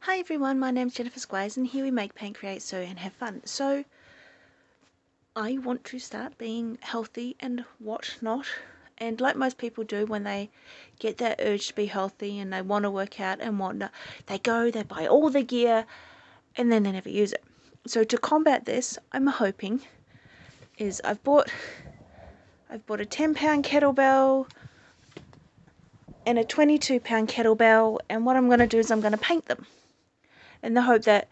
Hi everyone, my name's Jennifer Squires and here we make, paint, create, sew and have fun. So I want to start being healthy and whatnot, and like most people do when they get that urge to be healthy and they want to work out and whatnot, they buy all the gear and then they never use it. So to combat this, I'm hoping is I've bought a 10-pound kettlebell and a 22-pound kettlebell, and what I'm going to do is I'm going to paint them in the hope that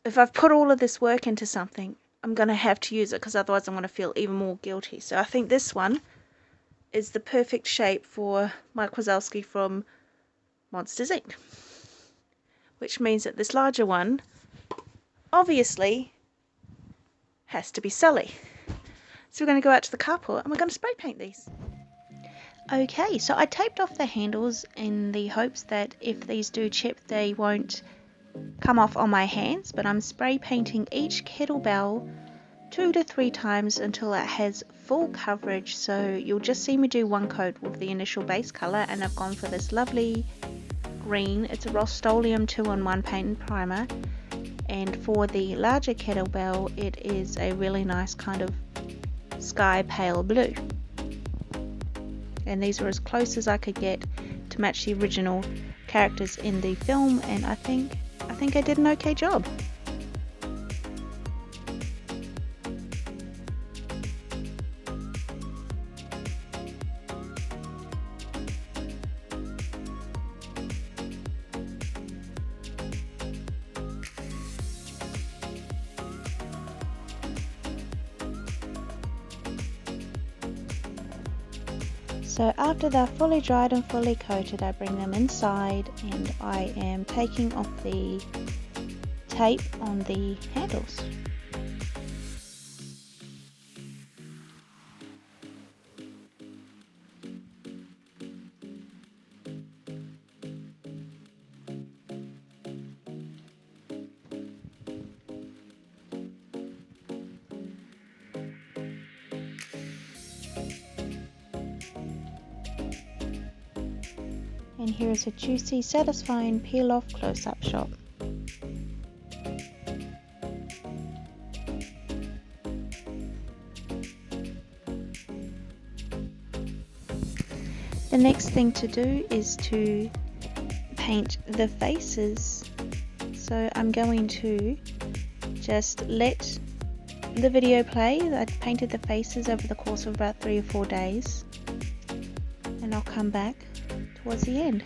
if I've put all of this work into something, I'm going to have to use it, because otherwise I'm going to feel even more guilty. So I think this one is the perfect shape for Mike Wazowski from Monsters Inc. Which means that this larger one obviously has to be Sully. So we're going to go out to the carport and we're going to spray paint these. Okay, so I taped off the handles in the hopes that if these do chip they won't come off on my hands, but I'm spray painting each kettlebell 2 to 3 times until it has full coverage. So you'll just see me do one coat with the initial base color, and I've gone for this lovely green. It's a Rust-Oleum 2-in-1 paint and primer, and for the larger kettlebell it is a really nice kind of sky pale blue, and these are as close as I could get to match the original characters in the film, and I think I did an okay job. So after they're fully dried and fully coated, I bring them inside and I am taking off the tape on the handles. And here is a juicy, satisfying peel-off close-up shot. The next thing to do is to paint the faces. So I'm going to just let the video play. I painted the faces over the course of about 3 or 4 days, and I'll come back towards the end.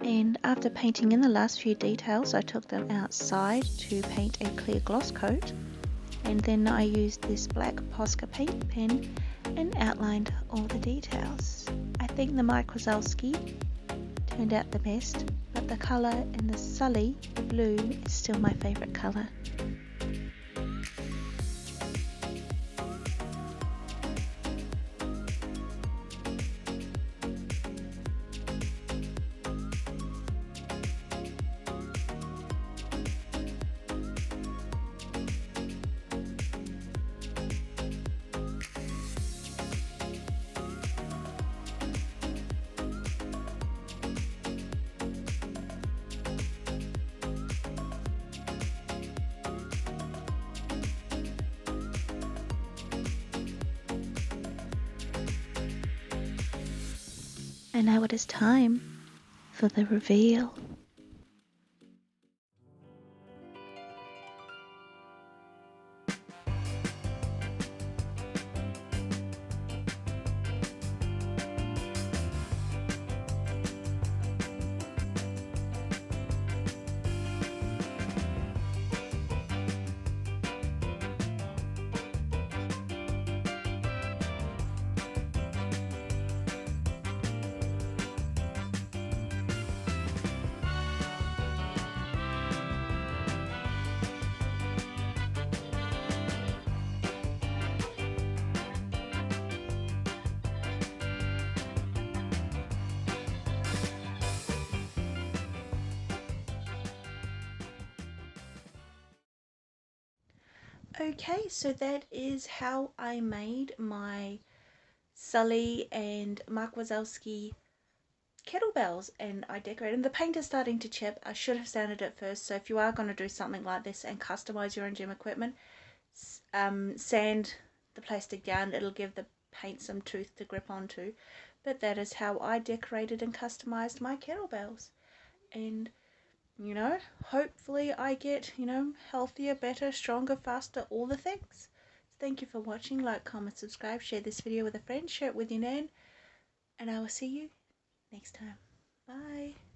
And after painting in the last few details, I took them outside to paint a clear gloss coat, and then I used this black Posca paint pen and outlined all the details. I think the Mike Wazowski turned out the best, but the colour in the Sully, the blue, is still my favourite colour. And now it is time for the reveal. Okay, so that is how I made my Sully and Mark Wazowski kettlebells, and I decorated. The paint is starting to chip. I should have sanded it first, so if you are going to do something like this and customize your own gym equipment, sand the plastic down. It'll give the paint some tooth to grip onto. But that is how I decorated and customized my kettlebells. And hopefully I get, healthier, better, stronger, faster, all the things. Thank you for watching. Like, comment, subscribe, share this video with a friend, share it with your nan, and I will see you next time. Bye.